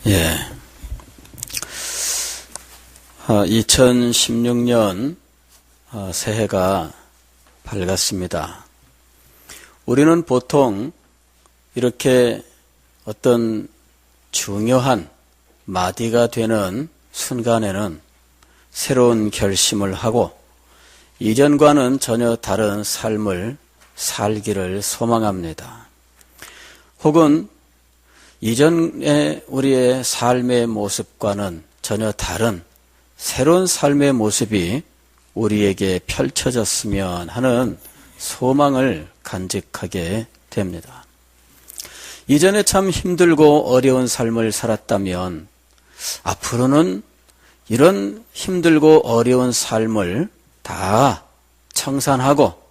예. 2016년 새해가 밝았습니다. 우리는 보통 이렇게 어떤 중요한 마디가 되는 순간에는 새로운 결심을 하고 이전과는 전혀 다른 삶을 살기를 소망합니다. 혹은 이전의 우리의 삶의 모습과는 전혀 다른 새로운 삶의 모습이 우리에게 펼쳐졌으면 하는 소망을 간직하게 됩니다. 이전에 참 힘들고 어려운 삶을 살았다면 앞으로는 이런 힘들고 어려운 삶을 다 청산하고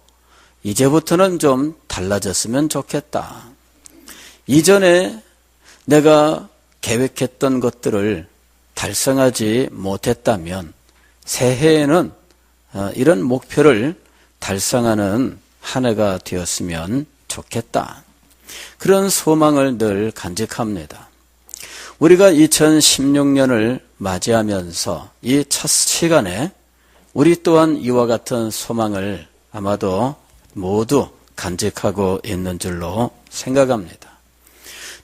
이제부터는 좀 달라졌으면 좋겠다. 이전에 내가 계획했던 것들을 달성하지 못했다면 새해에는 이런 목표를 달성하는 한 해가 되었으면 좋겠다. 그런 소망을 늘 간직합니다. 우리가 2016년을 맞이하면서 이 첫 시간에 우리 또한 이와 같은 소망을 아마도 모두 간직하고 있는 줄로 생각합니다.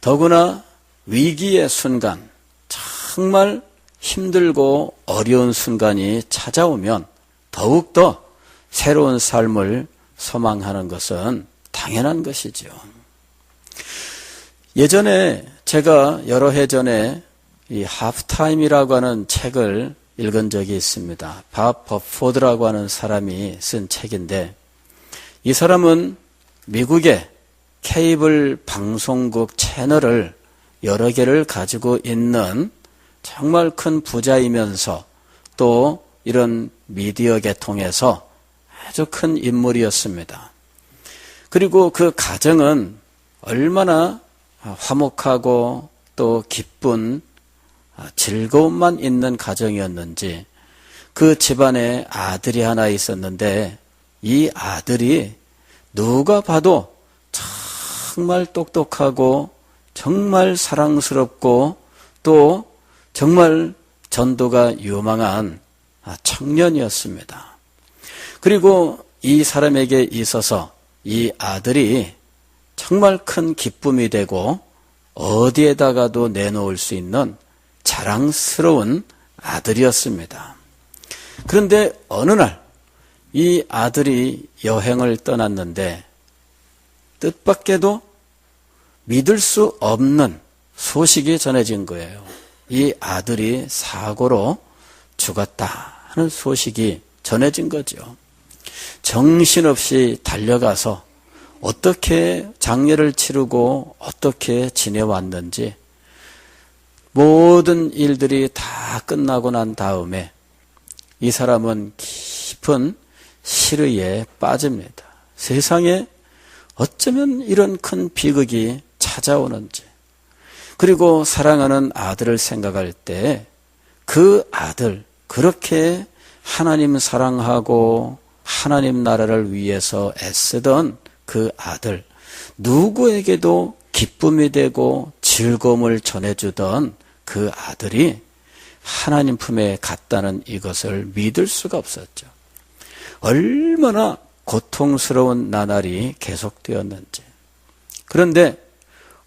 더구나 위기의 순간, 정말 힘들고 어려운 순간이 찾아오면 더욱더 새로운 삶을 소망하는 것은 당연한 것이죠. 예전에 제가 여러 해 전에 이 하프타임이라고 하는 책을 읽은 적이 있습니다. 밥 버포드라고 하는 사람이 쓴 책인데 이 사람은 미국의 케이블 방송국 채널을 여러 개를 가지고 있는 정말 큰 부자이면서 또 이런 미디어 계통에서 아주 큰 인물이었습니다. 그리고 그 가정은 얼마나 화목하고 또 기쁜 즐거움만 있는 가정이었는지 그 집안에 아들이 하나 있었는데 이 아들이 누가 봐도 정말 똑똑하고 정말 사랑스럽고 또 정말 전도가 유망한 청년이었습니다. 그리고 이 사람에게 있어서 이 아들이 정말 큰 기쁨이 되고 어디에다가도 내놓을 수 있는 자랑스러운 아들이었습니다. 그런데 어느 날 이 아들이 여행을 떠났는데 뜻밖에도 믿을 수 없는 소식이 전해진 거예요. 이 아들이 사고로 죽었다 하는 소식이 전해진 거죠. 정신없이 달려가서 어떻게 장례를 치르고 어떻게 지내왔는지 모든 일들이 다 끝나고 난 다음에 이 사람은 깊은 시르에 빠집니다. 세상에 어쩌면 이런 큰 비극이 찾아오는지 그리고 사랑하는 아들을 생각할 때 그 아들 그렇게 하나님 사랑하고 하나님 나라를 위해서 애쓰던 그 아들 누구에게도 기쁨이 되고 즐거움을 전해주던 그 아들이 하나님 품에 갔다는 이것을 믿을 수가 없었죠. 얼마나 고통스러운 나날이 계속되었는지. 그런데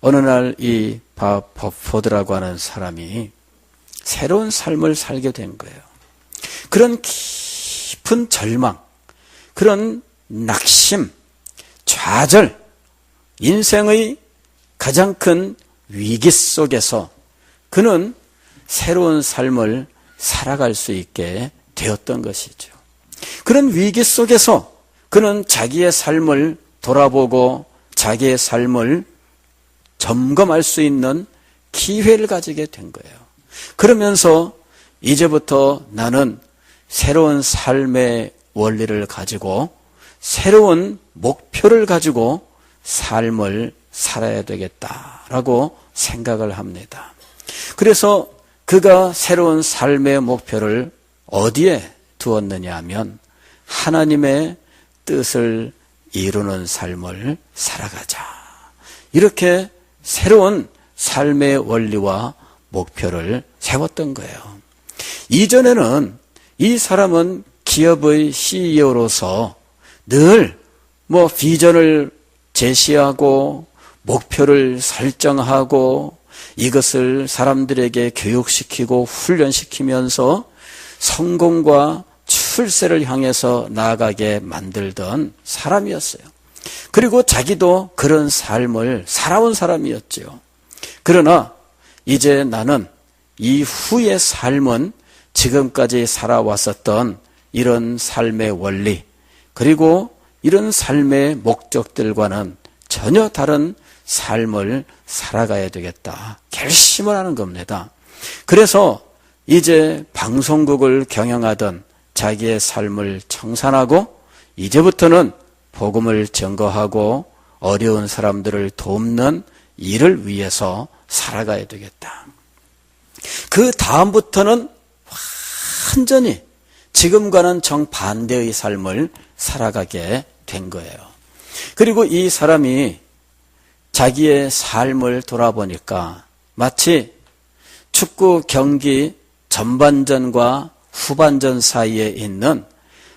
어느 날 이 밥 버포드라고 하는 사람이 새로운 삶을 살게 된 거예요. 그런 깊은 절망, 그런 낙심, 좌절, 인생의 가장 큰 위기 속에서 그는 새로운 삶을 살아갈 수 있게 되었던 것이죠. 그런 위기 속에서 그는 자기의 삶을 돌아보고 자기의 삶을 점검할 수 있는 기회를 가지게 된 거예요. 그러면서 이제부터 나는 새로운 삶의 원리를 가지고 새로운 목표를 가지고 삶을 살아야 되겠다라고 생각을 합니다. 그래서 그가 새로운 삶의 목표를 어디에 두었느냐 하면 하나님의 뜻을 이루는 삶을 살아가자. 이렇게 새로운 삶의 원리와 목표를 세웠던 거예요. 이전에는 이 사람은 기업의 CEO로서 늘 비전을 제시하고 목표를 설정하고 이것을 사람들에게 교육시키고 훈련시키면서 성공과 출세를 향해서 나아가게 만들던 사람이었어요. 그리고 자기도 그런 삶을 살아온 사람이었죠. 그러나 이제 나는 이후의 삶은 지금까지 살아왔었던 이런 삶의 원리 그리고 이런 삶의 목적들과는 전혀 다른 삶을 살아가야 되겠다. 결심을 하는 겁니다. 그래서 이제 방송국을 경영하던 자기의 삶을 청산하고 이제부터는 복음을 증거하고 어려운 사람들을 돕는 일을 위해서 살아가야 되겠다. 그 다음부터는 완전히 지금과는 정반대의 삶을 살아가게 된 거예요. 그리고 이 사람이 자기의 삶을 돌아보니까 마치 축구 경기 전반전과 후반전 사이에 있는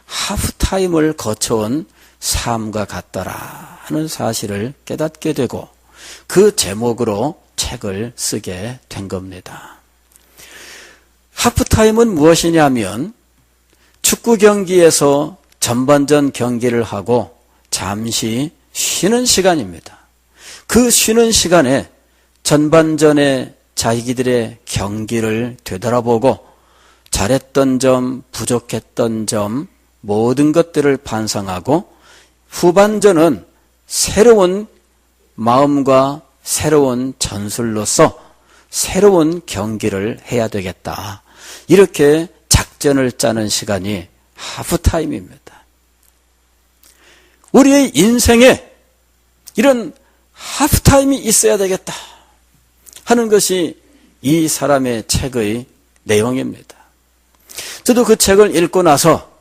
하프타임을 거쳐온 삶과 같더라 하는 사실을 깨닫게 되고 그 제목으로 책을 쓰게 된 겁니다. 하프타임은 무엇이냐면 축구 경기에서 전반전 경기를 하고 잠시 쉬는 시간입니다. 그 쉬는 시간에 전반전에 자기들의 경기를 되돌아보고 잘했던 점, 부족했던 점 모든 것들을 반성하고 후반전은 새로운 마음과 새로운 전술로서 새로운 경기를 해야 되겠다. 이렇게 작전을 짜는 시간이 하프타임입니다. 우리의 인생에 이런 하프타임이 있어야 되겠다 하는 것이 이 사람의 책의 내용입니다. 저도 그 책을 읽고 나서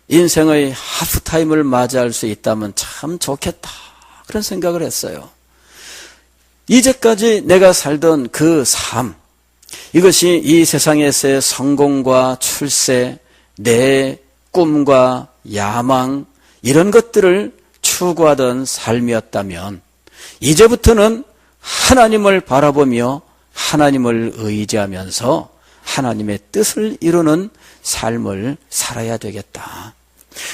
인생의 하프타임을 맞이할 수 있다면 참 좋겠다 그런 생각을 했어요. 이제까지 내가 살던 그 삶, 이것이 이 세상에서의 성공과 출세, 내 꿈과 야망 이런 것들을 추구하던 삶이었다면 이제부터는 하나님을 바라보며 하나님을 의지하면서 하나님의 뜻을 이루는 삶을 살아야 되겠다.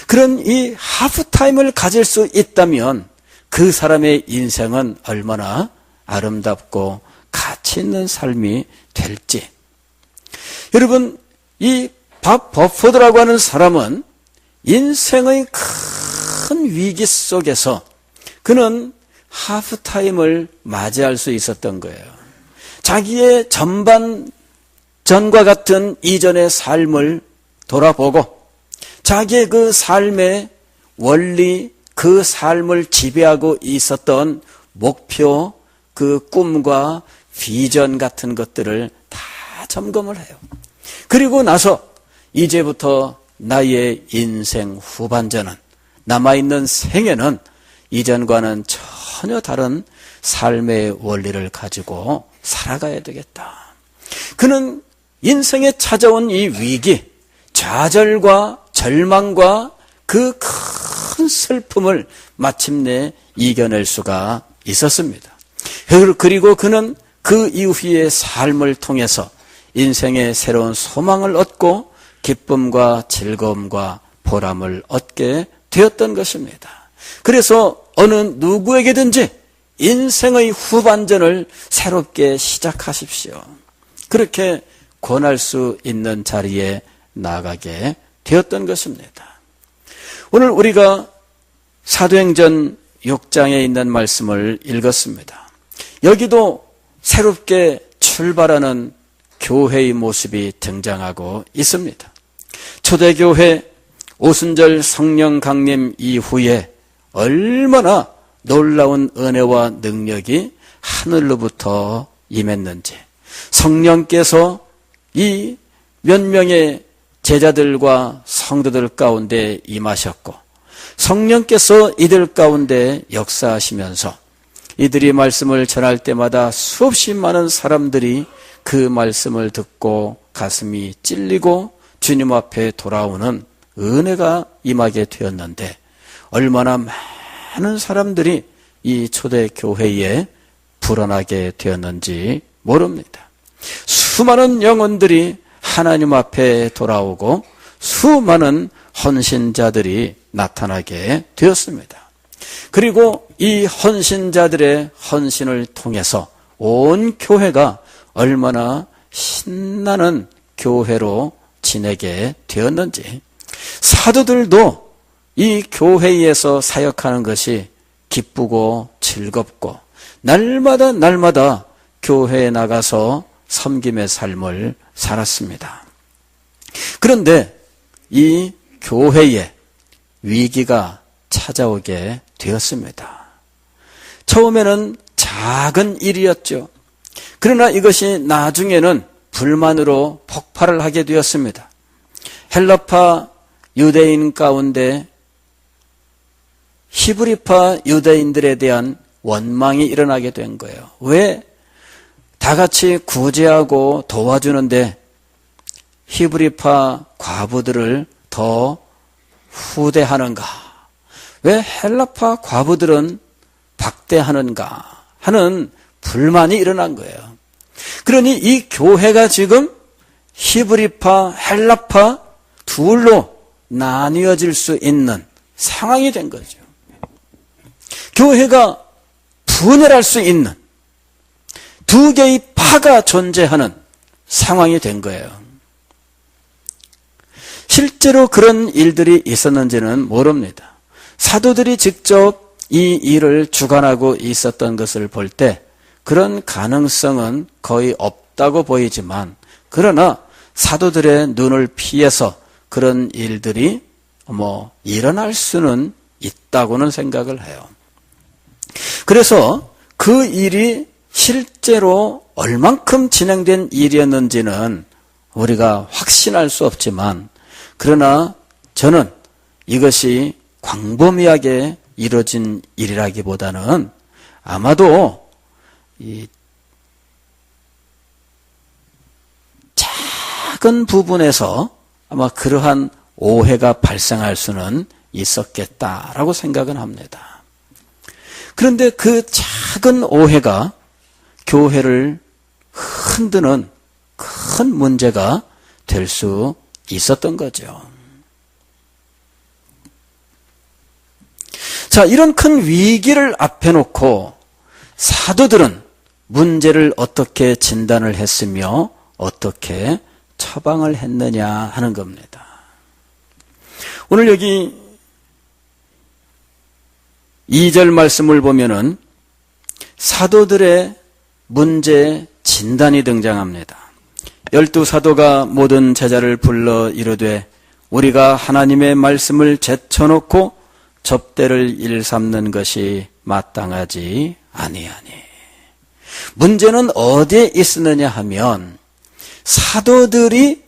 그런 이 하프타임을 가질 수 있다면 그 사람의 인생은 얼마나 아름답고 가치 있는 삶이 될지. 여러분, 이 밥 버포드라고 하는 사람은 인생의 큰 위기 속에서 그는 하프타임을 맞이할 수 있었던 거예요. 자기의 전과 같은 이전의 삶을 돌아보고 자기의 그 삶의 원리, 그 삶을 지배하고 있었던 목표, 그 꿈과 비전 같은 것들을 다 점검을 해요. 그리고 나서 이제부터 나의 인생 후반전은 남아있는 생애는 이전과는 전혀 다른 삶의 원리를 가지고 살아가야 되겠다. 그는 인생에 찾아온 이 위기, 좌절과 절망과 그 큰 슬픔을 마침내 이겨낼 수가 있었습니다. 그리고 그는 그 이후의 삶을 통해서 인생의 새로운 소망을 얻고 기쁨과 즐거움과 보람을 얻게 되었던 것입니다. 그래서 어느 누구에게든지 인생의 후반전을 새롭게 시작하십시오. 그렇게 권할 수 있는 자리에 나가게 되었던 것입니다. 오늘 우리가 사도행전 6장에 있는 말씀을 읽었습니다. 여기도 새롭게 출발하는 교회의 모습이 등장하고 있습니다. 초대교회 오순절 성령 강림 이후에 얼마나 놀라운 은혜와 능력이 하늘로부터 임했는지, 성령께서 이 몇 명의 제자들과 성도들 가운데 임하셨고 성령께서 이들 가운데 역사하시면서 이들이 말씀을 전할 때마다 수없이 많은 사람들이 그 말씀을 듣고 가슴이 찔리고 주님 앞에 돌아오는 은혜가 임하게 되었는데 얼마나 많은 사람들이 이 초대교회에 불어나게 되었는지 모릅니다. 수많은 영혼들이 하나님 앞에 돌아오고 수많은 헌신자들이 나타나게 되었습니다. 그리고 이 헌신자들의 헌신을 통해서 온 교회가 얼마나 신나는 교회로 지내게 되었는지, 사도들도 이 교회에서 사역하는 것이 기쁘고 즐겁고 날마다 교회에 나가서 섬김의 삶을 살았습니다. 그런데 이 교회에 위기가 찾아오게 되었습니다. 처음에는 작은 일이었죠. 그러나 이것이 나중에는 불만으로 폭발을 하게 되었습니다. 헬라파 유대인 가운데 히브리파 유대인들에 대한 원망이 일어나게 된 거예요. 왜 다 같이 구제하고 도와주는데 히브리파 과부들을 더 후대하는가? 왜 헬라파 과부들은 박대하는가? 하는 불만이 일어난 거예요. 그러니 이 교회가 지금 히브리파, 헬라파 둘로 나뉘어질 수 있는 상황이 된 거죠. 교회가 분열할 수 있는 두 개의 파가 존재하는 상황이 된 거예요. 실제로 그런 일들이 있었는지는 모릅니다. 사도들이 직접 이 일을 주관하고 있었던 것을 볼 때 그런 가능성은 거의 없다고 보이지만, 그러나 사도들의 눈을 피해서 그런 일들이 일어날 수는 있다고는 생각을 해요. 그래서 그 일이 실제로 얼만큼 진행된 일이었는지는 우리가 확신할 수 없지만, 그러나 저는 이것이 광범위하게 이루어진 일이라기보다는 아마도 이 작은 부분에서 아마 그러한 오해가 발생할 수는 있었겠다라고 생각은 합니다. 그런데 그 작은 오해가 교회를 흔드는 큰 문제가 될 수 있었던 거죠. 자, 이런 큰 위기를 앞에 놓고 사도들은 문제를 어떻게 진단을 했으며 어떻게 처방을 했느냐 하는 겁니다. 오늘 여기 2절 말씀을 보면은 사도들의 문제 진단이 등장합니다. 12사도가 모든 제자를 불러 이르되 우리가 하나님의 말씀을 제쳐놓고 접대를 일삼는 것이 마땅하지 아니하니. 문제는 어디에 있었느냐 하면 사도들이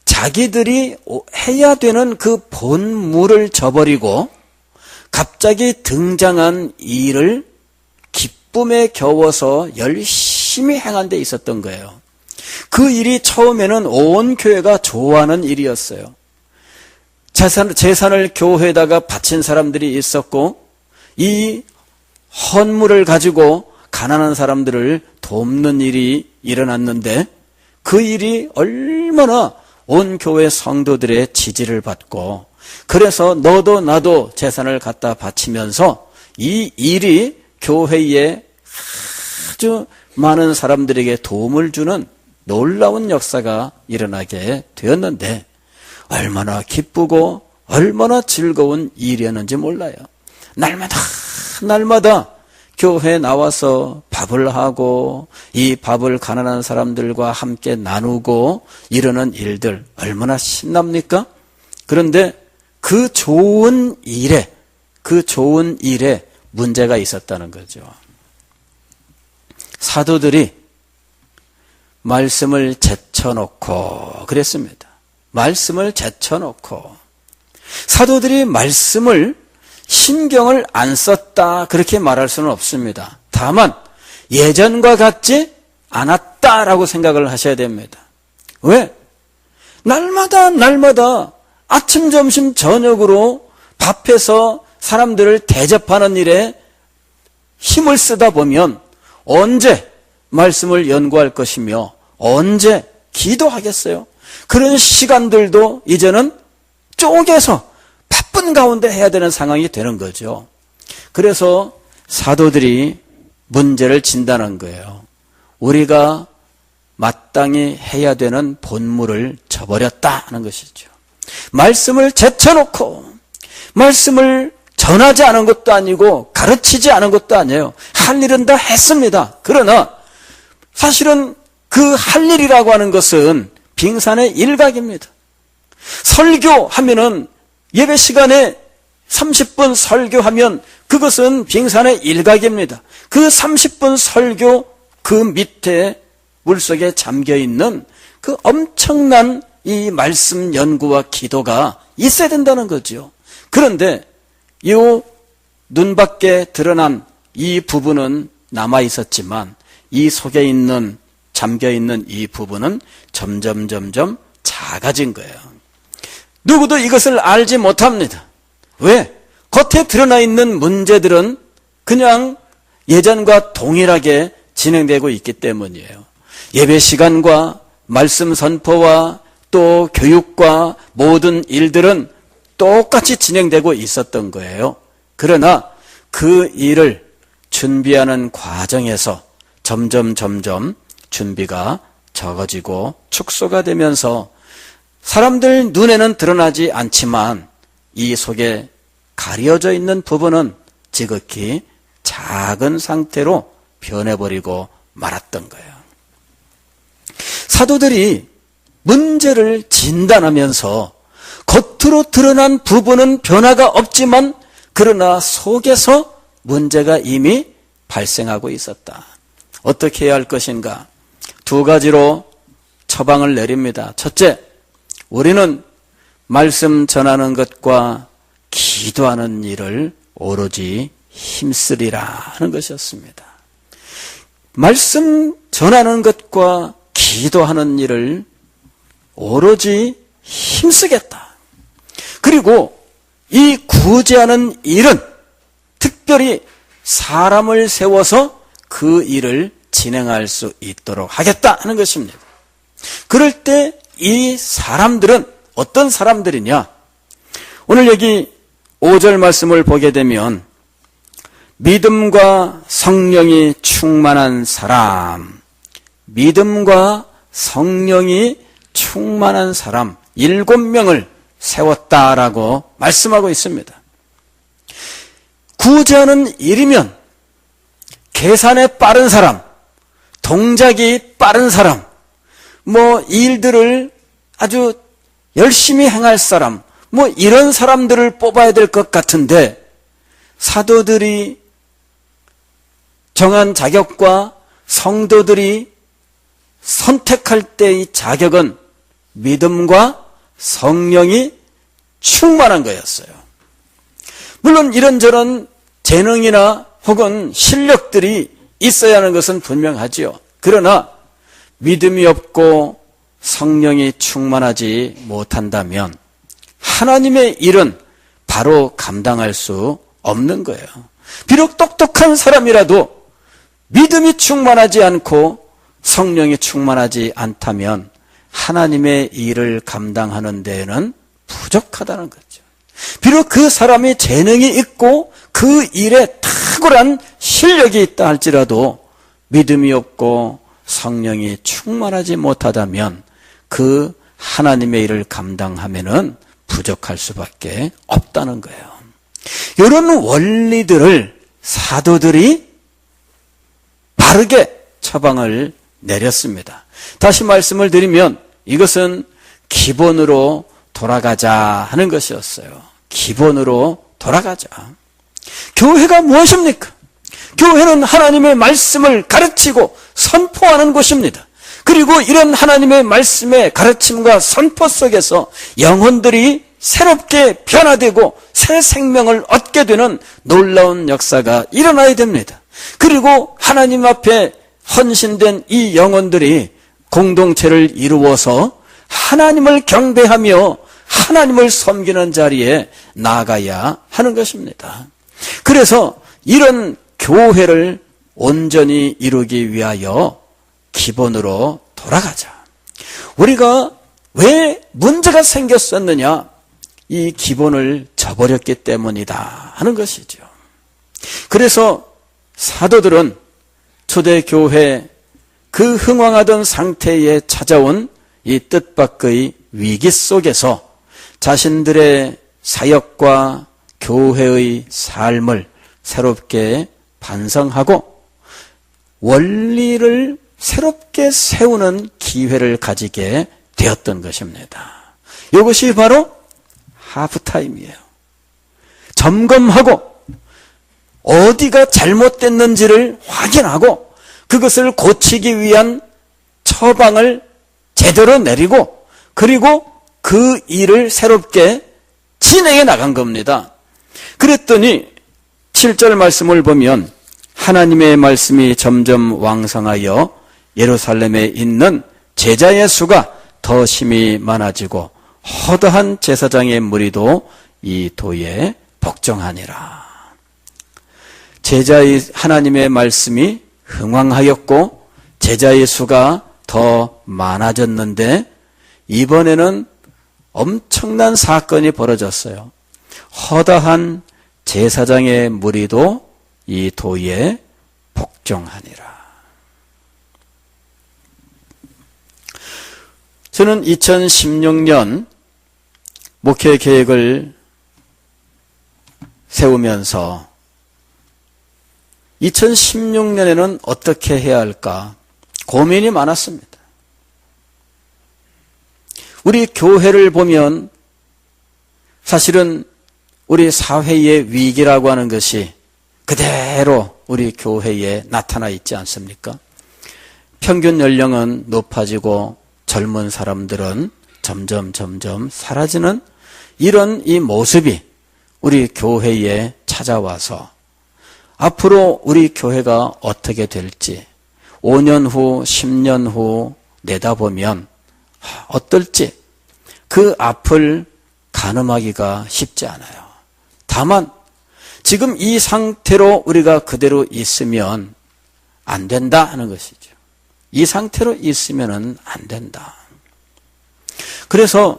자기들이 해야 되는 그 본무를 저버리고 갑자기 등장한 일을 기쁨에 겨워서 열심히 행한 데 있었던 거예요. 그 일이 처음에는 온 교회가 좋아하는 일이었어요. 재산을 교회에다가 바친 사람들이 있었고 이 헌물을 가지고 가난한 사람들을 돕는 일이 일어났는데 그 일이 얼마나 온 교회 성도들의 지지를 받고, 그래서 너도 나도 재산을 갖다 바치면서 이 일이 교회에 아주 많은 사람들에게 도움을 주는 놀라운 역사가 일어나게 되었는데 얼마나 기쁘고 얼마나 즐거운 일이었는지 몰라요. 날마다 교회에 나와서 밥을 하고 이 밥을 가난한 사람들과 함께 나누고 이러는 일들 얼마나 신납니까? 그런데 그 좋은 일에 문제가 있었다는 거죠. 사도들이 말씀을 제쳐놓고 그랬습니다. 말씀을 제쳐놓고 사도들이 말씀을 신경을 안 썼다 그렇게 말할 수는 없습니다. 다만 예전과 같지 않았다라고 생각을 하셔야 됩니다. 왜? 날마다 아침, 점심, 저녁으로 밥해서 사람들을 대접하는 일에 힘을 쓰다 보면 언제 말씀을 연구할 것이며 언제 기도하겠어요? 그런 시간들도 이제는 쪼개서 바쁜 가운데 해야 되는 상황이 되는 거죠. 그래서 사도들이 문제를 진단한 거예요. 우리가 마땅히 해야 되는 본물을 저버렸다 하는 것이죠. 말씀을 제쳐놓고 말씀을 전하지 않은 것도 아니고 가르치지 않은 것도 아니에요. 할 일은 다 했습니다. 그러나 사실은 그 할 일이라고 하는 것은 빙산의 일각입니다. 설교하면은 예배 시간에 30분 설교하면 그것은 빙산의 일각입니다. 그 30분 설교 그 밑에 물속에 잠겨있는 그 엄청난 이 말씀 연구와 기도가 있어야 된다는 거죠. 그런데 이 눈밖에 드러난 이 부분은 남아있었지만 이 속에 있는 잠겨있는 이 부분은 점점 작아진 거예요. 누구도 이것을 알지 못합니다. 왜? 겉에 드러나 있는 문제들은 그냥 예전과 동일하게 진행되고 있기 때문이에요. 예배 시간과 말씀 선포와 또 교육과 모든 일들은 똑같이 진행되고 있었던 거예요. 그러나 그 일을 준비하는 과정에서 점점 준비가 적어지고 축소가 되면서 사람들 눈에는 드러나지 않지만 이 속에 가려져 있는 부분은 지극히 작은 상태로 변해버리고 말았던 거예요. 사도들이 문제를 진단하면서 겉으로 드러난 부분은 변화가 없지만 그러나 속에서 문제가 이미 발생하고 있었다. 어떻게 해야 할 것인가? 두 가지로 처방을 내립니다. 첫째, 우리는 말씀 전하는 것과 기도하는 일을 오로지 힘쓰리라 하는 것이었습니다. 말씀 전하는 것과 기도하는 일을 오로지 힘쓰겠다. 그리고 이 구제하는 일은 특별히 사람을 세워서 그 일을 진행할 수 있도록 하겠다 하는 것입니다. 그럴 때 이 사람들은 어떤 사람들이냐? 오늘 여기 5절 말씀을 보게 되면 믿음과 성령이 충만한 사람, 믿음과 성령이 충만한 사람 7명을 세웠다라고 말씀하고 있습니다. 구제하는 일이면 계산에 빠른 사람, 동작이 빠른 사람, 일들을 아주 열심히 행할 사람, 이런 사람들을 뽑아야 될 것 같은데 사도들이 정한 자격과 성도들이 선택할 때의 자격은 믿음과 성령이 충만한 거였어요. 물론 이런저런 재능이나 혹은 실력들이 있어야 하는 것은 분명하지요. 그러나 믿음이 없고 성령이 충만하지 못한다면 하나님의 일은 바로 감당할 수 없는 거예요. 비록 똑똑한 사람이라도 믿음이 충만하지 않고 성령이 충만하지 않다면 하나님의 일을 감당하는 데에는 부족하다는 거죠. 비록 그 사람이 재능이 있고 그 일에 탁월한 실력이 있다 할지라도 믿음이 없고 성령이 충만하지 못하다면 그 하나님의 일을 감당하면은 부족할 수밖에 없다는 거예요. 이런 원리들을 사도들이 바르게 처방을 내렸습니다. 다시 말씀을 드리면 이것은 기본으로 돌아가자 하는 것이었어요. 기본으로 돌아가자. 교회가 무엇입니까? 교회는 하나님의 말씀을 가르치고 선포하는 곳입니다. 그리고 이런 하나님의 말씀의 가르침과 선포 속에서 영혼들이 새롭게 변화되고 새 생명을 얻게 되는 놀라운 역사가 일어나야 됩니다. 그리고 하나님 앞에 헌신된 이 영혼들이 공동체를 이루어서 하나님을 경배하며 하나님을 섬기는 자리에 나가야 하는 것입니다. 그래서 이런 교회를 온전히 이루기 위하여 기본으로 돌아가자. 우리가 왜 문제가 생겼었느냐? 이 기본을 저버렸기 때문이다 하는 것이죠. 그래서 사도들은 초대교회 그 흥왕하던 상태에 찾아온 이 뜻밖의 위기 속에서 자신들의 사역과 교회의 삶을 새롭게 반성하고 원리를 새롭게 세우는 기회를 가지게 되었던 것입니다. 이것이 바로 하프타임이에요. 점검하고 어디가 잘못됐는지를 확인하고 그것을 고치기 위한 처방을 제대로 내리고 그리고 그 일을 새롭게 진행해 나간 겁니다. 그랬더니 7절 말씀을 보면 하나님의 말씀이 점점 왕성하여 예루살렘에 있는 제자의 수가 더 심히 많아지고 허다한 제사장의 무리도 이 도에 복종하니라. 제자의 하나님의 말씀이 흥왕하였고 제자의 수가 더 많아졌는데 이번에는 엄청난 사건이 벌어졌어요. 허다한 제사장의 무리도 이 도에 복종하니라. 저는 2016년 목회 계획을 세우면서 2016년에는 어떻게 해야 할까 고민이 많았습니다. 우리 교회를 보면 사실은 우리 사회의 위기라고 하는 것이 그대로 우리 교회에 나타나 있지 않습니까? 평균 연령은 높아지고 젊은 사람들은 점점 사라지는 이런 이 모습이 우리 교회에 찾아와서 앞으로 우리 교회가 어떻게 될지 5년 후, 10년 후 내다보면 어떨지 그 앞을 가늠하기가 쉽지 않아요. 다만 지금 이 상태로 우리가 그대로 있으면 안 된다 하는 것이죠. 이 상태로 있으면 안 된다. 그래서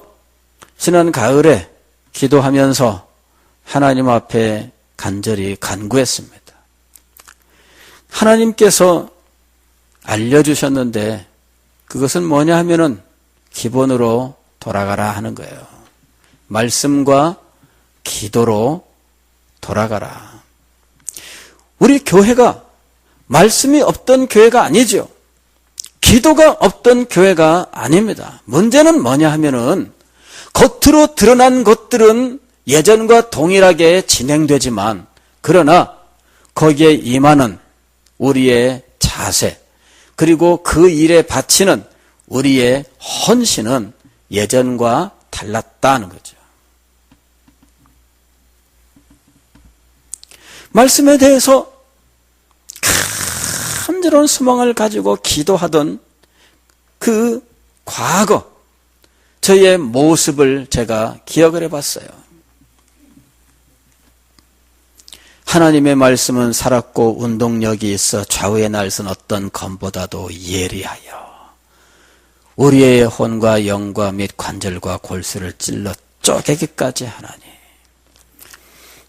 지난 가을에 기도하면서 하나님 앞에 간절히 간구했습니다. 하나님께서 알려주셨는데 그것은 뭐냐 하면은 기본으로 돌아가라 하는 거예요. 말씀과 기도로 돌아가라. 우리 교회가 말씀이 없던 교회가 아니죠. 기도가 없던 교회가 아닙니다. 문제는 뭐냐 하면은 겉으로 드러난 것들은 예전과 동일하게 진행되지만 그러나 거기에 임하는 우리의 자세 그리고 그 일에 바치는 우리의 헌신은 예전과 달랐다는 거죠. 말씀에 대해서 간절한 소망을 가지고 기도하던 그 과거 저의 모습을 제가 기억을 해봤어요. 하나님의 말씀은 살았고 운동력이 있어 좌우의 날선 어떤 검보다도 예리하여 우리의 혼과 영과 및 관절과 골수를 찔러 쪼개기까지 하나니.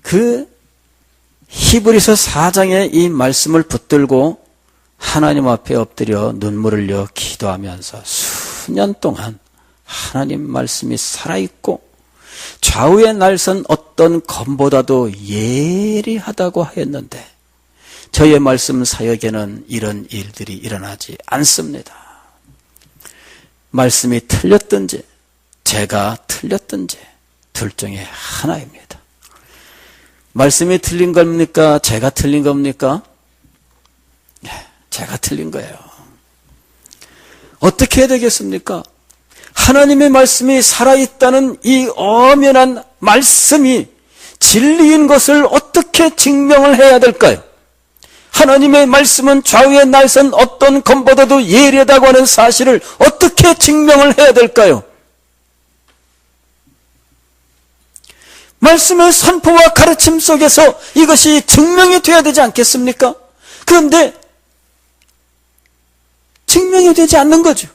그 히브리서 4장의 이 말씀을 붙들고 하나님 앞에 엎드려 눈물을 흘려 기도하면서 수년 동안 하나님 말씀이 살아있고 좌우의 날선 어떤 검보다도 예리하다고 하였는데 저의 말씀 사역에는 이런 일들이 일어나지 않습니다. 말씀이 틀렸든지 제가 틀렸든지 둘 중에 하나입니다. 말씀이 틀린 겁니까? 제가 틀린 겁니까? 네, 제가 틀린 거예요. 어떻게 해야 되겠습니까? 하나님의 말씀이 살아있다는 이 엄연한 말씀이 진리인 것을 어떻게 증명을 해야 될까요? 하나님의 말씀은 좌우의 날선 어떤 검보다도 예리하다고 하는 사실을 어떻게 증명을 해야 될까요? 말씀의 선포와 가르침 속에서 이것이 증명이 돼야 되지 않겠습니까? 그런데 증명이 되지 않는 거죠.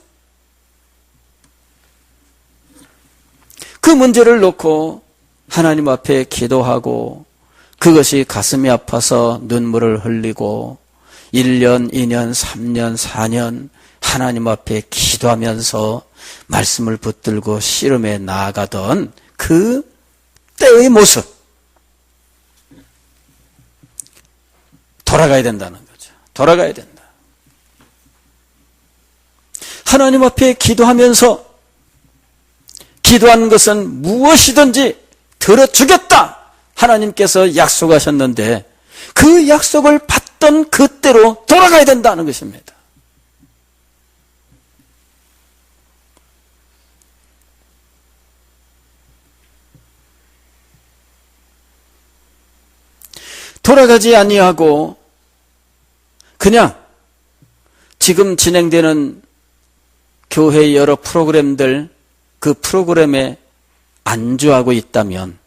그 문제를 놓고 하나님 앞에 기도하고 그것이 가슴이 아파서 눈물을 흘리고 1년, 2년, 3년, 4년 하나님 앞에 기도하면서 말씀을 붙들고 씨름에 나아가던 그 때의 모습, 돌아가야 된다는 거죠. 돌아가야 된다. 하나님 앞에 기도하면서 기도하는 것은 무엇이든지 들어주겠다 하나님께서 약속하셨는데 그 약속을 받던 그때로 돌아가야 된다는 것입니다. 돌아가지 아니하고 그냥 지금 진행되는 교회의 여러 프로그램들, 그 프로그램에 안주하고 있다면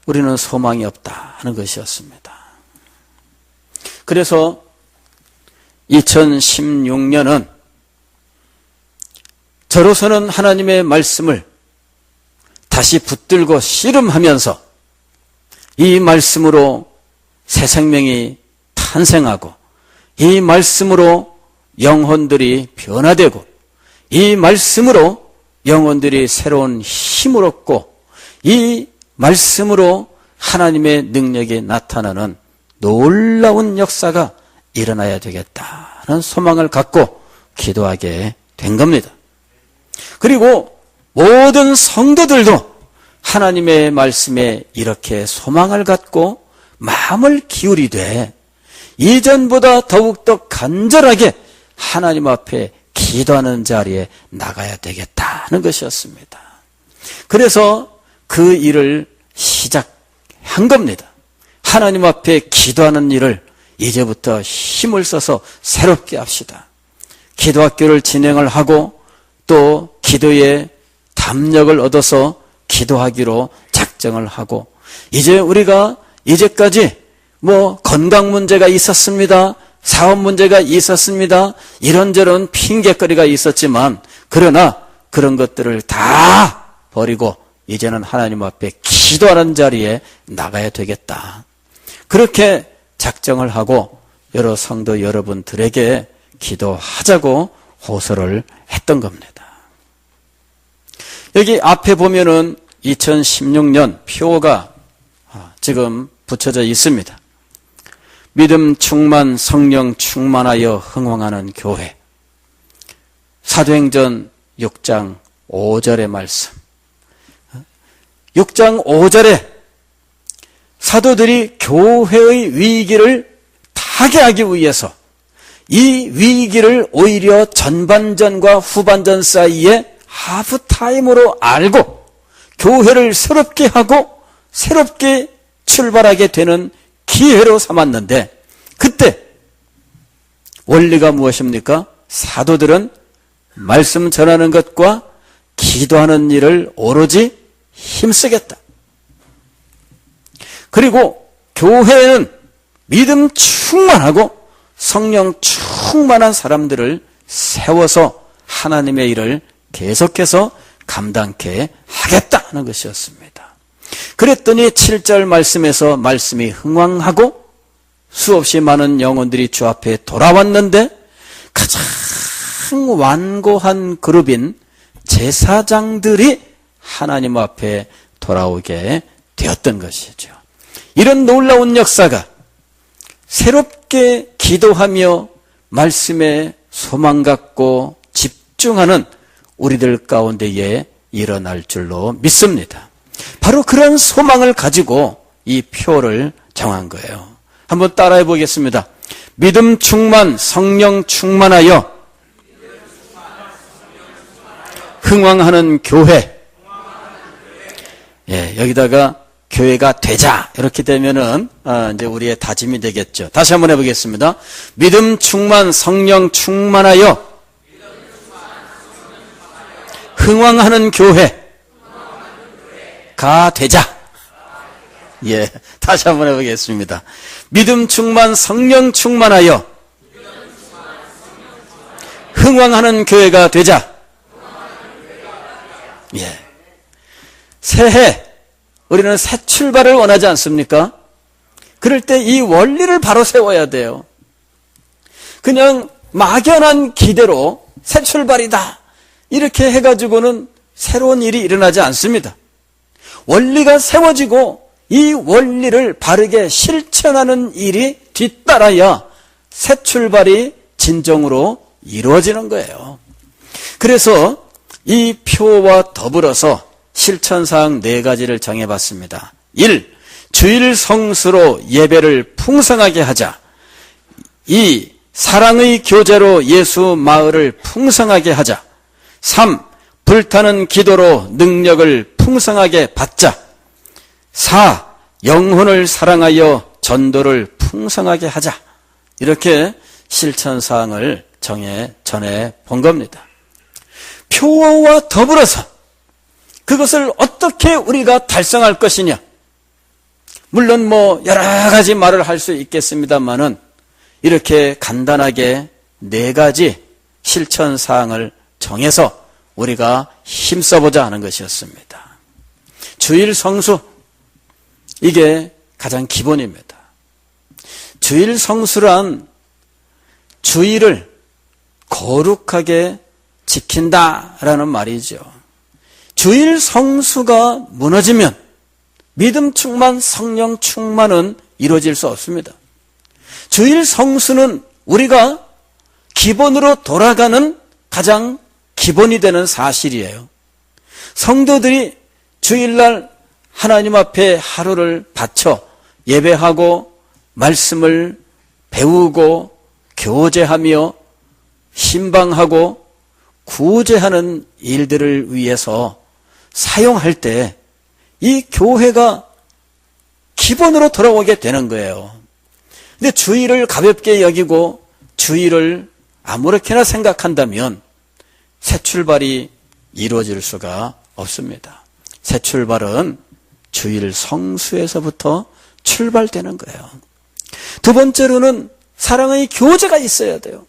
우리는 소망이 없다 하는 것이었습니다. 그래서 2016년은 저로서는 하나님의 말씀을 다시 붙들고 씨름하면서 이 말씀으로 새 생명이 탄생하고 이 말씀으로 영혼들이 변화되고 이 말씀으로 영혼들이 새로운 힘을 얻고 이 말씀으로 하나님의 능력이 나타나는 놀라운 역사가 일어나야 되겠다는 소망을 갖고 기도하게 된 겁니다. 그리고 모든 성도들도 하나님의 말씀에 이렇게 소망을 갖고 마음을 기울이되 이전보다 더욱더 간절하게 하나님 앞에 기도하는 자리에 나가야 되겠다는 것이었습니다. 그래서 그 일을 시작한 겁니다. 하나님 앞에 기도하는 일을 이제부터 힘을 써서 새롭게 합시다. 기도학교를 진행을 하고 또 기도의 담력을 얻어서 기도하기로 작정을 하고 이제 우리가 이제까지 건강 문제가 있었습니다. 사업 문제가 있었습니다. 이런저런 핑계거리가 있었지만 그러나 그런 것들을 다 버리고 이제는 하나님 앞에 기도하는 자리에 나가야 되겠다. 그렇게 작정을 하고 여러 성도 여러분들에게 기도하자고 호소를 했던 겁니다. 여기 앞에 보면은 2016년 표가 지금 붙여져 있습니다. 믿음 충만, 성령 충만하여 흥왕하는 교회. 사도행전 6장 5절의 말씀. 6장 5절에 사도들이 교회의 위기를 타개하기 위해서 이 위기를 오히려 전반전과 후반전 사이에 하프타임으로 알고 교회를 새롭게 하고 새롭게 출발하게 되는 기회로 삼았는데 그때 원리가 무엇입니까? 사도들은 말씀 전하는 것과 기도하는 일을 오로지 힘쓰겠다. 그리고 교회는 믿음 충만하고 성령 충만한 사람들을 세워서 하나님의 일을 계속해서 감당케 하겠다는 것이었습니다. 그랬더니 7절 말씀에서 말씀이 흥왕하고 수없이 많은 영혼들이 주 앞에 돌아왔는데 가장 완고한 그룹인 제사장들이 하나님 앞에 돌아오게 되었던 것이죠. 이런 놀라운 역사가 새롭게 기도하며 말씀에 소망 갖고 집중하는 우리들 가운데에 일어날 줄로 믿습니다. 바로 그런 소망을 가지고 이 표를 정한 거예요. 한번 따라해 보겠습니다. 믿음 충만, 성령 충만하여 흥왕하는 교회. 예, 여기다가 교회가 되자. 이렇게 되면은 이제 우리의 다짐이 되겠죠. 다시 한번 해보겠습니다. 믿음 충만, 성령 충만하여 흥왕하는 교회가 되자. 예, 다시 한번 해보겠습니다. 믿음 충만, 성령 충만하여 흥왕하는 교회가 되자. 예. 새해 우리는 새 출발을 원하지 않습니까? 그럴 때 이 원리를 바로 세워야 돼요. 그냥 막연한 기대로 새 출발이다 이렇게 해가지고는 새로운 일이 일어나지 않습니다. 원리가 세워지고 이 원리를 바르게 실천하는 일이 뒤따라야 새 출발이 진정으로 이루어지는 거예요. 그래서 이 표와 더불어서 실천사항 4가지를 정해봤습니다. 1. 주일 성수로 예배를 풍성하게 하자. 2. 사랑의 교제로 예수 마을을 풍성하게 하자. 3. 불타는 기도로 능력을 풍성하게 받자. 4. 영혼을 사랑하여 전도를 풍성하게 하자. 이렇게 실천사항을 전해 본 겁니다. 표와 더불어서 그것을 어떻게 우리가 달성할 것이냐. 물론 여러 가지 말을 할 수 있겠습니다만은 이렇게 간단하게 4가지 실천사항을 정해서 우리가 힘써보자 하는 것이었습니다. 주일 성수, 이게 가장 기본입니다. 주일 성수란 주일을 거룩하게 지킨다라는 말이죠. 주일 성수가 무너지면 믿음 충만, 성령 충만은 이루어질 수 없습니다. 주일 성수는 우리가 기본으로 돌아가는 가장 기본이 되는 사실이에요. 성도들이 주일날 하나님 앞에 하루를 바쳐 예배하고 말씀을 배우고 교제하며 신방하고 구제하는 일들을 위해서 사용할 때 이 교회가 기본으로 돌아오게 되는 거예요. 근데 주일을 가볍게 여기고 주일을 아무렇게나 생각한다면 새 출발이 이루어질 수가 없습니다. 새 출발은 주일 성수에서부터 출발되는 거예요. 두 번째로는 사랑의 교제가 있어야 돼요.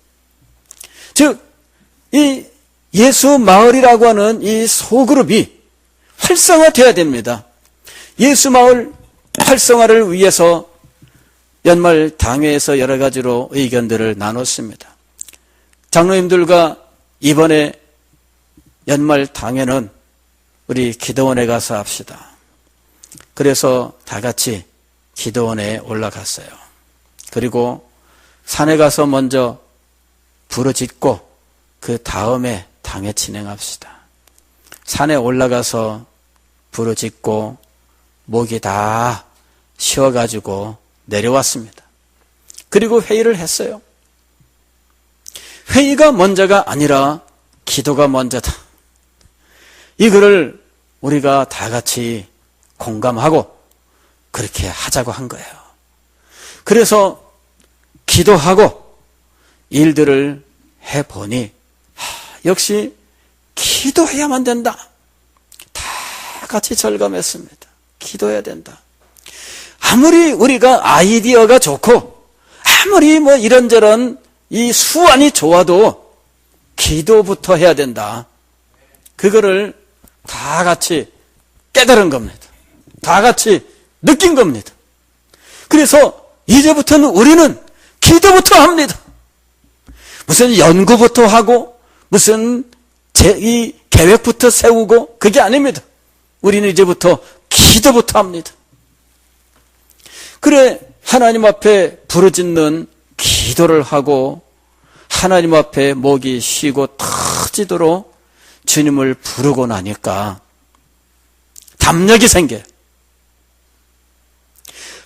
즉, 이 예수 마을이라고 하는 이 소그룹이 활성화되어야 됩니다. 예수 마을 활성화를 위해서 연말 당회에서 여러 가지로 의견들을 나눴습니다. 장로님들과 이번에 연말 당회는 우리 기도원에 가서 합시다. 그래서 다 같이 기도원에 올라갔어요. 그리고 산에 가서 먼저 부르짖고 그 다음에 당회 진행합시다. 산에 올라가서 부르짖고 목이 다 쉬어가지고 내려왔습니다. 그리고 회의를 했어요. 회의가 먼저가 아니라 기도가 먼저다. 이거를 우리가 다 같이 공감하고 그렇게 하자고 한 거예요. 그래서 기도하고 일들을 해보니 역시 기도해야만 된다. 다 같이 절감했습니다. 기도해야 된다. 아무리 우리가 아이디어가 좋고 아무리 이런저런 이 수완이 좋아도 기도부터 해야 된다. 그거를 다 같이 깨달은 겁니다. 다 같이 느낀 겁니다. 그래서 이제부터는 우리는 기도부터 합니다. 무슨 연구부터 하고 무슨 이 계획부터 세우고 그게 아닙니다. 우리는 이제부터 기도부터 합니다. 그래 하나님 앞에 부르짖는 기도를 하고 하나님 앞에 목이 쉬고 터지도록 주님을 부르고 나니까 담력이 생겨요.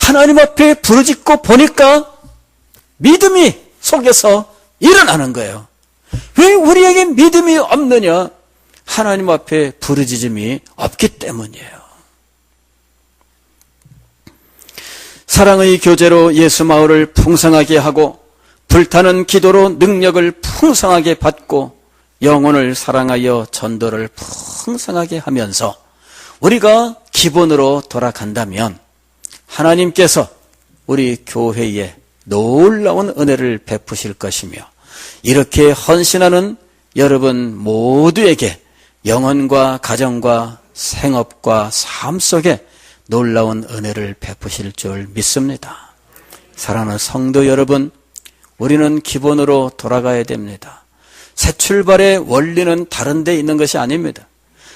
하나님 앞에 부르짖고 보니까 믿음이 속에서 일어나는 거예요. 왜 우리에게 믿음이 없느냐? 하나님 앞에 부르짖음이 없기 때문이에요. 사랑의 교제로 예수 마을을 풍성하게 하고 불타는 기도로 능력을 풍성하게 받고 영혼을 사랑하여 전도를 풍성하게 하면서 우리가 기본으로 돌아간다면 하나님께서 우리 교회에 놀라운 은혜를 베푸실 것이며 이렇게 헌신하는 여러분 모두에게 영혼과 가정과 생업과 삶 속에 놀라운 은혜를 베푸실 줄 믿습니다. 사랑하는 성도 여러분, 우리는 기본으로 돌아가야 됩니다. 새 출발의 원리는 다른 데 있는 것이 아닙니다.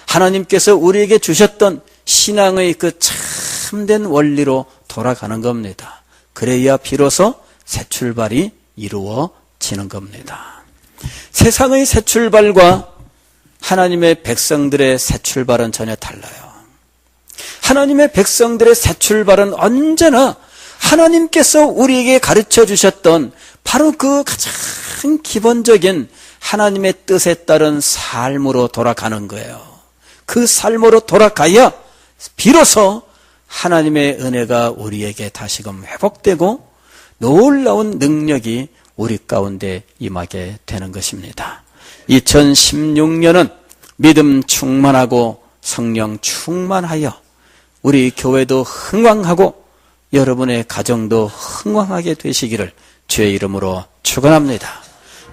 하나님께서 우리에게 주셨던 신앙의 그 참된 원리로 돌아가는 겁니다. 그래야 비로소 새 출발이 이루어지는 겁니다. 세상의 새 출발과 하나님의 백성들의 새 출발은 전혀 달라요. 하나님의 백성들의 새 출발은 언제나 하나님께서 우리에게 가르쳐 주셨던 바로 그 가장 기본적인 하나님의 뜻에 따른 삶으로 돌아가는 거예요. 그 삶으로 돌아가야 비로소 하나님의 은혜가 우리에게 다시금 회복되고 놀라운 능력이 우리 가운데 임하게 되는 것입니다. 2016년은 믿음 충만하고 성령 충만하여 우리 교회도 흥왕하고 여러분의 가정도 흥왕하게 되시기를 주의 이름으로 축원합니다.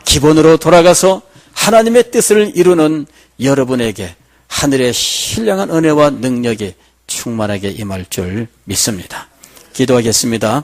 기본으로 돌아가서 하나님의 뜻을 이루는 여러분에게 하늘의 신령한 은혜와 능력이 충만하게 임할 줄 믿습니다. 기도하겠습니다.